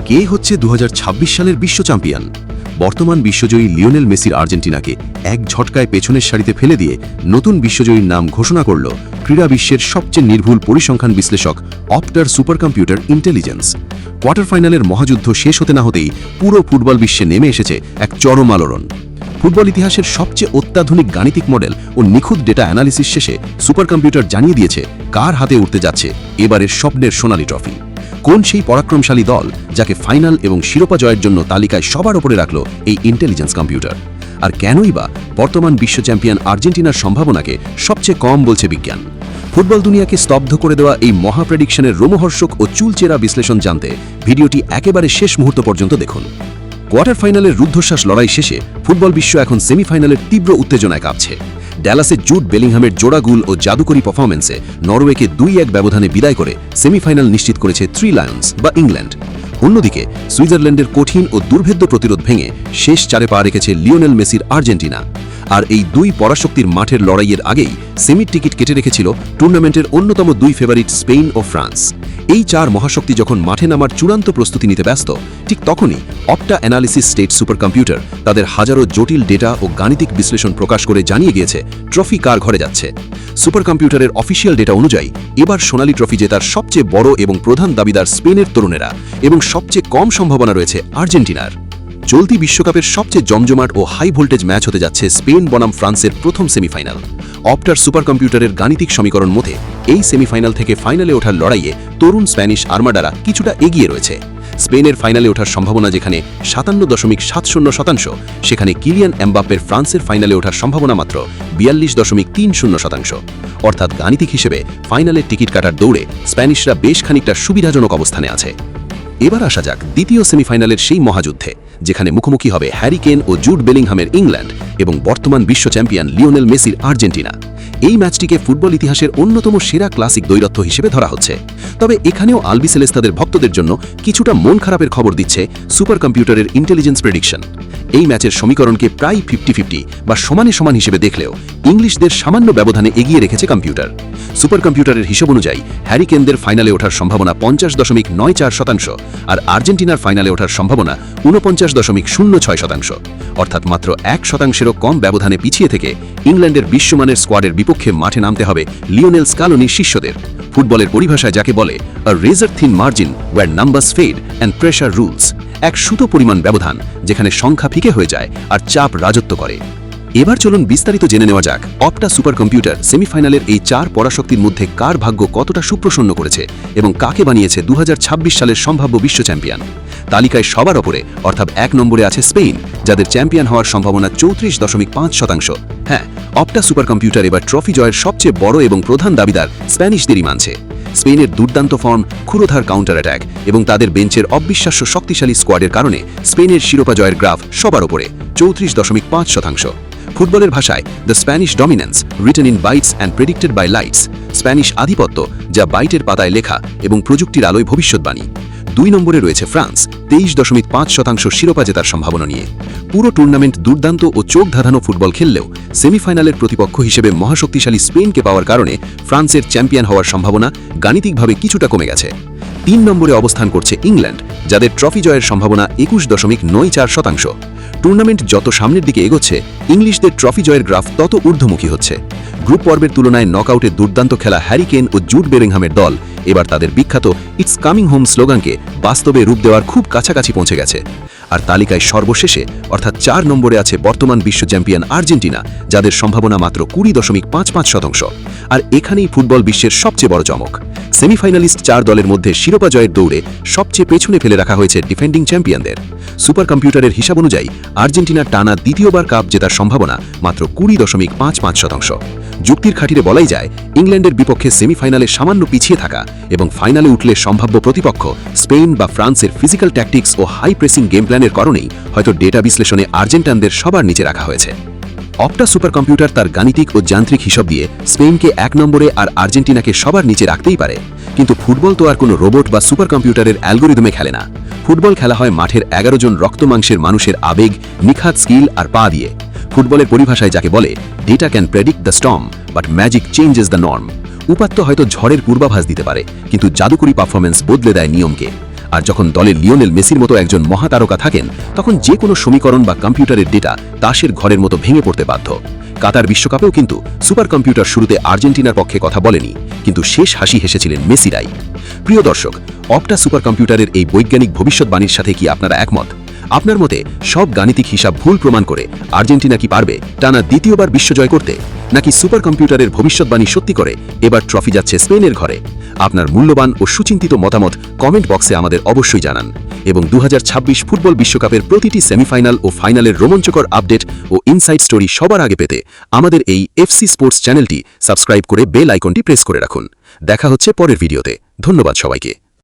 কে হচ্ছে 2026 সালের বিশ্ব চ্যাম্পিয়ন? বর্তমান বিশ্বজয়ী লিওনেল মেসির আর্জেন্টিনাকে এক ঝটকায় পেছনের সারিতে ফেলে দিয়ে নতুন বিশ্বজয়ীর নাম ঘোষণা করল ক্রীড়া বিশ্বের সবচেয়ে নির্ভুল পরিসংখ্যান বিশ্লেষক অপটার সুপার কম্পিউটার ইন্টেলিজেন্স। কোয়ার্টার ফাইনালের মহাযুদ্ধ শেষ হতে না হতেই পুরো ফুটবল বিশ্বে নেমে এসেছে এক চরম আলোড়ন। ফুটবল ইতিহাসের সবচেয়ে অত্যাধুনিক গাণিতিক মডেল ও নিখুঁত ডেটা অ্যানালিসিস শেষে সুপার কম্পিউটার জানিয়ে দিয়েছে কার হাতে উঠতে যাচ্ছে এবারের স্বপ্নের সোনালী ট্রফি। কোন সেই পরাক্রমশালী দল যাকে ফাইনাল এবং শিরোপা জয়ের জন্য তালিকায় সবার ওপরে রাখল এই ইন্টেলিজেন্স কম্পিউটার? আর কেনই বা বর্তমান বিশ্ব চ্যাম্পিয়ন আর্জেন্টিনার সম্ভাবনাকে সবচেয়ে কম বলছে বিজ্ঞান? ফুটবল দুনিয়াকে স্তব্ধ করে দেওয়া এই মহা প্রেডিকশনের রোমহর্ষক ও চুলচেরা বিশ্লেষণ জানতে ভিডিওটি একেবারে শেষ মুহূর্ত পর্যন্ত দেখুন। কোয়ার্টার ফাইনালের রুদ্ধশ্বাস লড়াই শেষে ফুটবল বিশ্ব এখন সেমিফাইনালের তীব্র উত্তেজনায় কাঁপছে। ড্যালাসে জুড বেলিংহামের জোড়া গোল ও জাদুকরী পারফরম্যান্সে নরওয়েকে 2-1 ব্যবধানে বিদায় করে সেমিফাইনাল নিশ্চিত করেছে 3 লায়ন্স বা ইংল্যান্ড। অন্যদিকে সুইজারল্যান্ডের কঠিন ও দুর্ভেদ্য প্রতিরোধ ভেঙে শেষ চারে পা রেখেছে লিওনেল মেসির আর্জেন্টিনা। আর এই দুই পরাশক্তির মাঠের লড়াইয়ের আগেই সেমির টিকিট কেটে রেখেছিল টুর্নামেন্টের অন্যতম দুই ফেভারিট স্পেন ও ফ্রান্স। এই চার মহাশক্তি যখন মাঠে নামার চূড়ান্ত প্রস্তুতি নিতে ব্যস্ত, ঠিক তখনই Opta analysis state super computer তাদের হাজারো জটিল ডেটা ও গাণিতিক বিশ্লেষণ প্রকাশ করে জানিয়ে গিয়েছে ট্রফি কার ঘরে যাচ্ছে। সুপার কম্পিউটারের অফিসিয়াল ডেটা অনুযায়ী এবার সোনালী ট্রফি জেতার সবচেয়ে বড় এবং প্রধান দাবিদার স্পেনের তরুণেরা এবং সবচেয়ে কম সম্ভাবনা রয়েছে আর্জেন্টিনার। চলতি বিশ্বকাপের সবচেয়ে জমজমাট ও হাই ভোল্টেজ ম্যাচ হতে যাচ্ছে স্পেন বনাম ফ্রান্সের প্রথম সেমিফাইনাল। অপটার সুপার কম্পিউটারের গাণিতিক সমীকরণ মতে এই সেমিফাইনাল থেকে ফাইনালে ওঠার লড়াইয়ে তরুণ স্প্যানিশ আর্মাডারা কিছুটা এগিয়ে রয়েছে। স্পেনের ফাইনালে ওঠার সম্ভাবনা যেখানে 57.70%, সেখানে কিলিয়ান এমবাপ্পের ফ্রান্সের ফাইনালে ওঠার সম্ভাবনা মাত্র 42.30%। অর্থাৎ গাণিতিক হিসেবে ফাইনালের টিকিট কাটার দৌড়ে স্প্যানিশরা বেশ খানিকটা সুবিধাজনক অবস্থানে আছে। এবার আসা যাক দ্বিতীয় সেমিফাইনালের সেই মহাযুদ্ধে, যেখানে মুখোমুখি হবে হ্যারি কেন ও জুড বেলিংহামের ইংল্যান্ড এবং বর্তমান বিশ্ব চ্যাম্পিয়ন লিওনেল মেসির আর্জেন্টিনা। এই ম্যাচটিকে ফুটবল ইতিহাসের অন্যতম সেরা ক্লাসিক দ্বৈরথ হিসেবে ধরা হচ্ছে। তবে এখানেও আলবিসেলেস্তাদের ভক্তদের জন্য কিছুটা মন খারাপের খবর দিচ্ছে সুপার কম্পিউটারের ইন্টেলিজেন্স প্রেডিকশন। এই ম্যাচের সমীকরণকে প্রায় 50-50 বা সমানে সমান হিসেবে দেখলেও ইংলিশদের সামান্য ব্যবধানে এগিয়ে রেখেছে কম্পিউটার। সুপার কম্পিউটারের হিসাব অনুযায়ী হ্যারি কেনদের ফাইনালে ওঠার সম্ভাবনা 50.94%, আর আর্জেন্টিনার ফাইনালে ওঠার সম্ভাবনা 49.06%। অর্থাৎ মাত্র 1%-এরও কম ব্যবধানে পিছিয়ে থেকে ইংল্যান্ডের বিশ্বমানের স্কোয়াডের বিপক্ষে মাঠে নামতে হবে লিওনেল স্কালোনি শিষ্যদের। ফুটবলের পরিভাষায় যাকে বলে a razor thin margin where numbers fade and pressure rules. এক সুতো পরিমাণ ব্যবধান যেখানে সংখ্যা ফিকে হয়ে যায় আর চাপ রাজত্ব করে। এবার চলুন বিস্তারিত জেনে নেওয়া যাক অপটা সুপার কম্পিউটার সেমিফাইনালের এই চার পরাশক্তির মধ্যে কার ভাগ্য কতটা সুপ্রসন্ন করেছে এবং কাকে বানিয়েছে 2026 সালের সম্ভাব্য বিশ্ব চ্যাম্পিয়ন। তালিকায় সবার ওপরে অর্থাৎ 1 নম্বরে আছে স্পেন, যাদের চ্যাম্পিয়ন হওয়ার সম্ভাবনা 34.5%। হ্যাঁ, অপটা সুপার কম্পিউটার এবার ট্রফি জয়ের সবচেয়ে বড় এবং প্রধান দাবিদার স্প্যানিশদেরই মানছে। স্পেনের দুর্দান্ত ফর্ম, ক্ষুরোধার কাউন্টার অ্যাটাক এবং তাদের বেঞ্চের অবিশ্বাস্য শক্তিশালী স্কোয়াডের কারণে স্পেনের শিরোপা জয়ের গ্রাফ সবার ওপরে 34.5%। ফুটবলের ভাষায় the Spanish dominance written in bytes and predicted by lights, Spanish আধিপত্য যা বাইটের পাতায় লেখা এবং প্রযুক্তির আলোয় ভবিষ্যৎবাণী। 2 নম্বরে রয়েছে ফ্রান্স 23.5% শিরোপা জেতার সম্ভাবনা নিয়ে। পুরো টুর্নামেন্ট দুর্দান্ত ও চোখ ধাঁধানো ফুটবল খেললেও সেমিফাইনালের প্রতিপক্ষ হিসেবে মহাশক্তিশালী স্পেনকে পাওয়ার কারণে ফ্রান্সের চ্যাম্পিয়ন হওয়ার সম্ভাবনা গাণিতিকভাবে কিছুটা কমে গেছে। 3 নম্বরে অবস্থান করছে ইংল্যান্ড, যাদের ট্রফি জয়ের সম্ভাবনা 21.94%। টুর্নামেন্ট যত সামনের দিকে এগোচ্ছে ইংলিশদের ট্রফি জয়ের গ্রাফ তত ঊর্ধ্বমুখী হচ্ছে। গ্রুপ পর্বের তুলনায় নকআউটে দুর্দান্ত খেলা হ্যারি কেন ও জুড বেলিংহামের দল এবার তাদের বিখ্যাত ইটস কামিং হোম স্লোগানকে বাস্তবে রূপ দেওয়ার খুব কাছাকাছি পৌঁছে গেছে। আর তালিকায় সর্বশেষে অর্থাৎ 4 নম্বরে আছে বর্তমান বিশ্ব চ্যাম্পিয়ন আর্জেন্টিনা, যাদের সম্ভাবনা মাত্র 20.55%। আর এখানেই ফুটবল বিশ্বের সবচেয়ে বড় চমক। সেমিফাইনালিস্ট 4 দলের মধ্যে শিরোপা জয়ের দৌড়ে সবচেয়ে পেছনে ফেলে রাখা হয়েছে ডিফেন্ডিং চ্যাম্পিয়নদের। সুপার কম্পিউটারের হিসাব অনুযায়ী আর্জেন্টিনার টানা দ্বিতীয়বার কাপ জেতার সম্ভাবনা মাত্র 20.55%। যুক্তির খাতিরে বলাই যায় ইংল্যান্ডের বিপক্ষে সেমিফাইনালে সামান্য পিছিয়ে থাকা এবং ফাইনালে উঠলে সম্ভাব্য প্রতিপক্ষ স্পেন বা ফ্রান্সের ফিজিক্যাল ট্যাকটিক্স ও হাই প্রেসিং গেম প্ল্যানের কারণেই হয়তো ডেটা বিশ্লেষণে আর্জেন্টানদের সবার নিচে রাখা হয়েছে। অপটা সুপার কম্পিউটার তার গাণিতিক ও যান্ত্রিক হিসাব দিয়ে স্পেনকে 1 নম্বরে আর আর্জেন্টিনাকে সবার নিচে রাখতেই পারে। কিন্তু ফুটবল তো আর কোনো রোবট বা সুপার কম্পিউটারের অ্যালগোরিদমে খেলে না। ফুটবল খেলা হয় মাঠের 11 জন রক্তমাংসের মানুষের আবেগ, নিখাত স্কিল আর পা দিয়ে। ফুটবলের পরিভাষায় যাকে বলে data can predict the storm but magic changes the norm. উপাত্ত হয়তো ঝড়ের পূর্বাভাস দিতে পারে, কিন্তু জাদুকরী পারফরম্যান্স বদলে দেয় নিয়মকে। আর যখন দলে লিওনেল মেসির মতো একজন মহাতারকা থাকেন তখন যে কোনো সমীকরণ বা কম্পিউটারের ডেটা তাসের ঘরের মতো ভেঙে পড়তে বাধ্য। কাতার বিশ্বকাপেও কিন্তু সুপার কম্পিউটার শুরুতে আর্জেন্টিনার পক্ষে কথা বলেনি, কিন্তু শেষ হাসি হেসেছিলেন মেসিরাই। প্রিয় দর্শক, অপটা সুপার কম্পিউটারের এই বৈজ্ঞানিক ভবিষ্যৎবাণীর সাথে কি আপনারা একমত? আপনার মতে সব গাণিতিক হিসাব ভুল প্রমাণ করে আর্জেন্টিনা কি পারবে টানা দ্বিতীয়বার বিশ্বজয় করতে, নাকি সুপার কম্পিউটারের ভবিষ্যৎবাণী সত্যি করে এবার ট্রফি যাচ্ছে স্পেনের ঘরে? আপনার মূল্যবান ও সুচিন্তিত মতামত কমেন্ট বক্সে আমাদের অবশ্যই জানান এবং 2026 ফুটবল বিশ্বকাপের প্রতিটি সেমিফাইনাল ও ফাইনালের রোমাঞ্চকর আপডেট ও ইনসাইড স্টোরি সবার আগে পেতে আমাদের এই এফসি স্পোর্টস চ্যানেলটি সাবস্ক্রাইব করে বেল আইকনটি প্রেস করে রাখুন। দেখা হচ্ছে পরের ভিডিওতে। ধন্যবাদ সবাইকে।